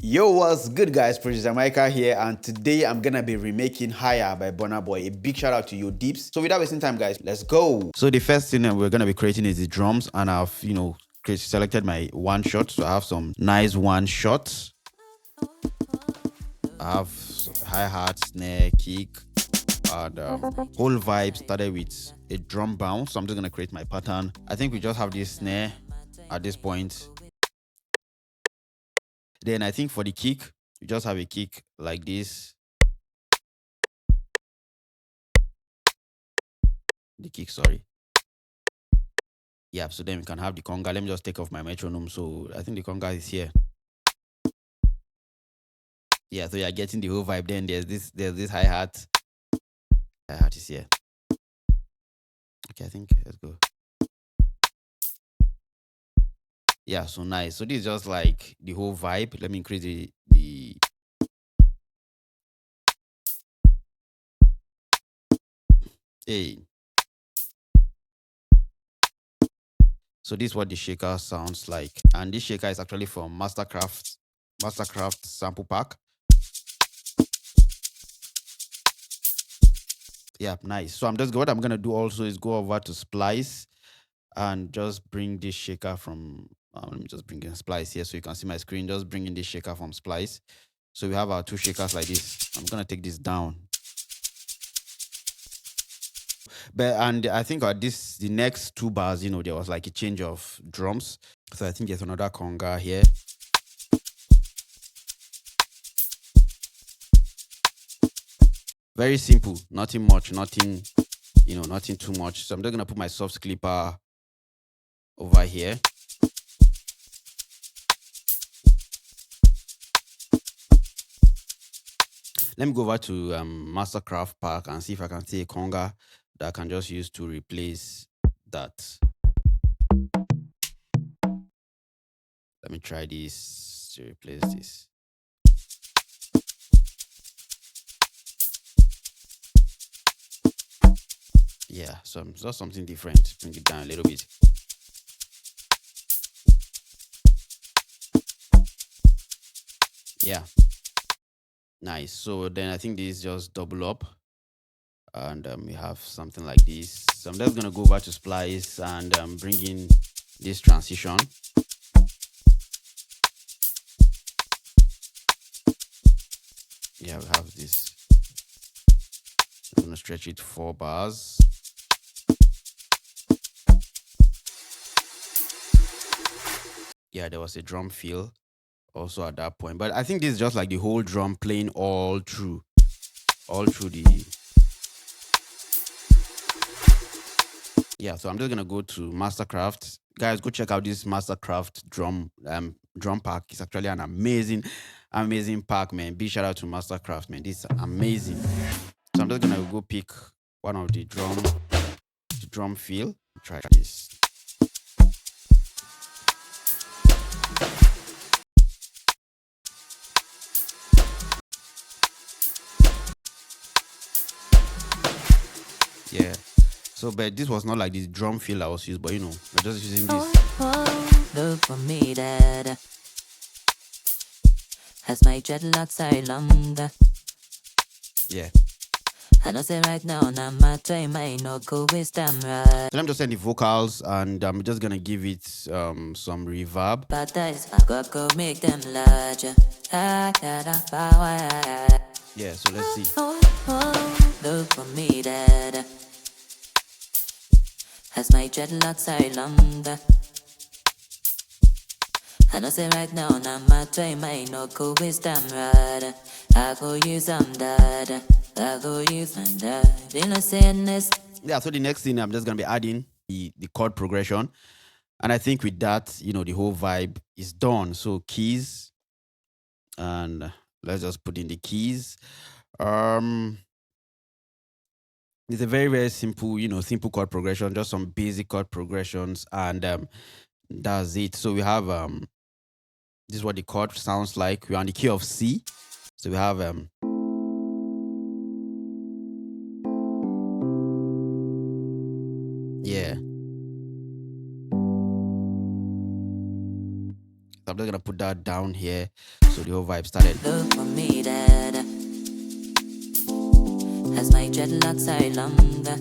Yo, what's good, guys? Producer Mykah here, and today I'm gonna be remaking Higher by Burnaboy. A big shout out to you, Deeps. So, without wasting time, guys, let's go. So, the first thing that we're gonna be creating is the drums, and I've selected my one shot. So, I have some nice one shots. I have hi hat, snare, kick, and whole vibe started with a drum bounce. So, I'm just gonna create my pattern. I think we just have this snare at this point. Then I think for the kick, you just have a kick like this. The kick, sorry. Yeah, so then we can have the conga. Let me just take off my metronome. So I think the conga is here. Yeah, so you're getting the whole vibe. Then there's this hi-hat. Hi-hat is here. Okay, I think let's go. Yeah, so nice. So this is just like the whole vibe. Let me increase the hey. So this is what the shaker sounds like. And this shaker is actually from Mastercraft sample pack. Yeah, nice. So what I'm gonna do also is go over to Splice and just bring this shaker from let me just bring in Splice here so you can see my screen. Just bring in this shaker from Splice. So we have our two shakers like this. I'm gonna take this down. And I think the next two bars, there was like a change of drums. So I think there's another conga here. Very simple, nothing much, nothing too much. So I'm just gonna put my soft clipper over here. Let me go over to Mastercraft pack and see if I can see a conga that I can just use to replace that. Let me try this to replace this. Yeah, so just something different. Bring it down a little bit. Yeah, nice. So then I think this just double up, and we have something like this. So I'm just gonna go back to Splice and bring in this transition. Yeah, we have this. I'm gonna stretch it 4 bars. Yeah, there was a drum fill also at that point, but I think this is just like the whole drum playing all through the. Yeah, so I'm just gonna go to Mastercraft. Guys, go check out this Mastercraft drum pack. It's actually an amazing pack, man. Big shout out to Mastercraft, man. This is amazing. So I'm just gonna go pick one of the drum fill. Try this. Yeah. So, but this was not like the drum fill I was using, but we're just using this. Look for me, Dad. Has my dreadlocks so longer. Yeah. I don't say right now, now my time ain't no cool wisdom, right? So I'm just saying the vocals, and I'm just gonna give it some reverb. But I go make them larger. I got a power. Yeah, so let's see. Look for me, Dad. Has my dreadlocks so longer. I don't say right now, now my time ain't no cool wisdom, right? I go use some dad. I go use some dad. Didn't I say this? Yeah, so the next thing I'm just gonna be adding the chord progression. And I think with that, the whole vibe is done. So keys, and let's just put in the keys. It's a very, very simple, simple chord progression, just some basic chord progressions, and that's it. So we have this is what the chord sounds like. We're on the key of C. So we have yeah. So I'm just gonna put that down here. So So the whole vibe started. Look for me, Dad. As my dreadlocks are longer.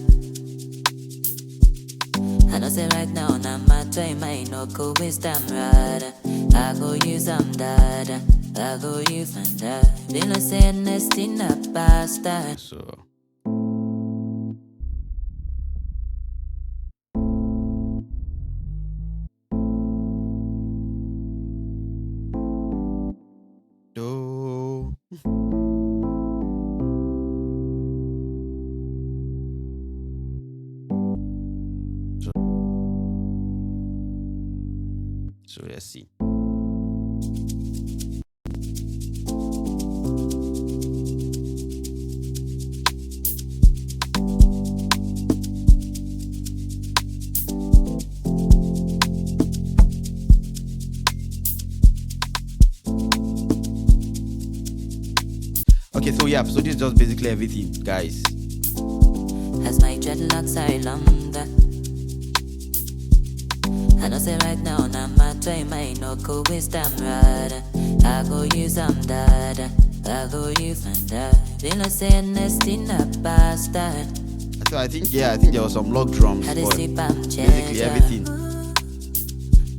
I know say right now, now my time, I no cool wisdom, right? I go use them, Dad. I go use them, Dad. They no say nest in a bastard. So do. So let's see. Okay, so yeah, so this is just basically everything, guys. As my dreadlocks are longer. I know say right now, now my time, I no cool wisdom, right? I go use them, Dad. I go use them, Dad. They no say nest in a bastard. So I think there was some log drums, How but they sleep, I'm basically everything.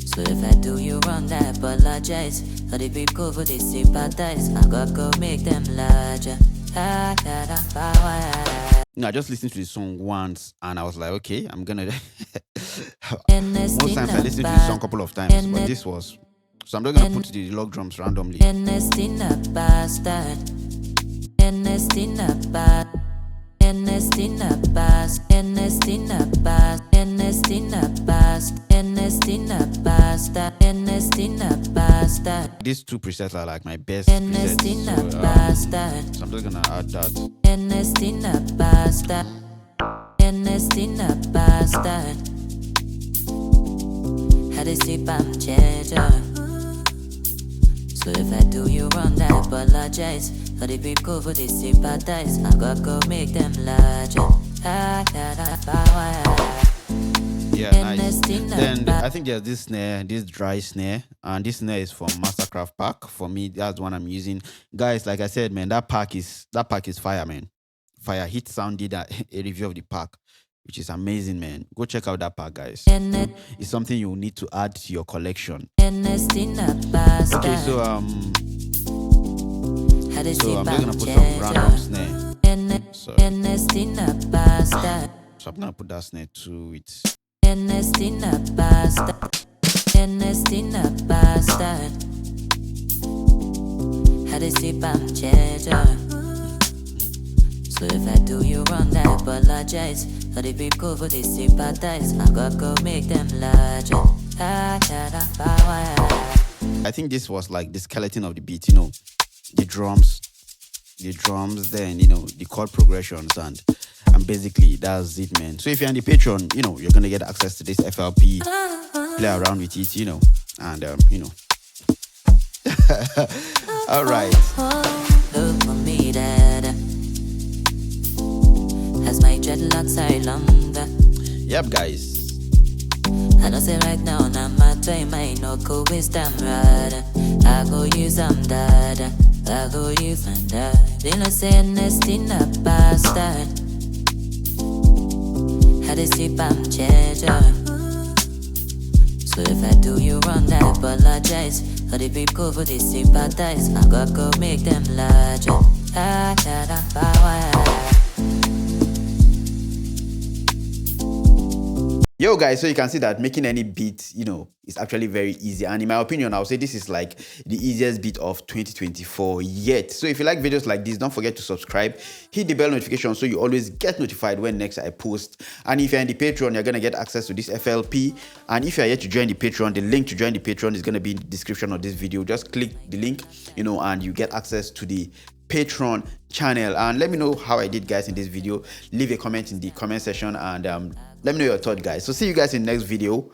So if I do you wrong, I apologize. For the people who they sympathize, I gotta go make them larger. I got a power. I just listened to the song once and I was like, okay, I'm gonna. Most times I listen to the song a couple of times, but this was. So I'm not gonna put the log drums randomly. These two presets are like my best presets, so I'm just gonna add that. How they sleep, I'm cheddar. So if I do you wrong, I apologize. For the people who they sympathize, I gotta go make them larger. I got a power. Yeah, nice. Then I think there's this snare, this dry snare, and this snare is from Mastercraft pack. For me, that's the one I'm using. Guys, like I said, man, that pack is fire, man. Fire. Hit Sound did a review of the pack, which is amazing, man. Go check out that pack, guys. It's something you need to add to your collection. Okay, so I'm just gonna put some random snare. So I'm gonna put that snare to it. How they sleep, I'm cheddar. So if I do you wrong, I apologize. For the people who they sympathize, I gotta go make them larger. I got a power. I think this was like the skeleton of the beat, you know, the drums, then the chord progressions, and basically that's it, man. So if you're on the Patreon, you're gonna get access to this FLP, play around with it, and all right. Look for me, Dad. As my dreadlocks are longer. Yep, guys. I know say right now, now my time, I no cool wisdom, right? I go use them, Dad. I go use them, Dad. They no say nest in a bastard. How they sleep, I'm cheddar. So if I do you wrong, I apologize. For the people who they sympathize, I gotta go make them larger. I got a power. Yo guys, so you can see that making any beat, is actually very easy. And in my opinion, I would say this is like the easiest beat of 2024 yet. So if you like videos like this, don't forget to subscribe, hit the bell notification so you always get notified when next I post. And if you're in the Patreon, you're going to get access to this FLP. And if you're yet to join the Patreon, the link to join the Patreon is going to be in the description of this video. Just click the link, and you get access to the Patreon channel. And let me know how I did, guys, in this video. Leave a comment in the comment section and let me know your thought, guys. So see you guys in the next video.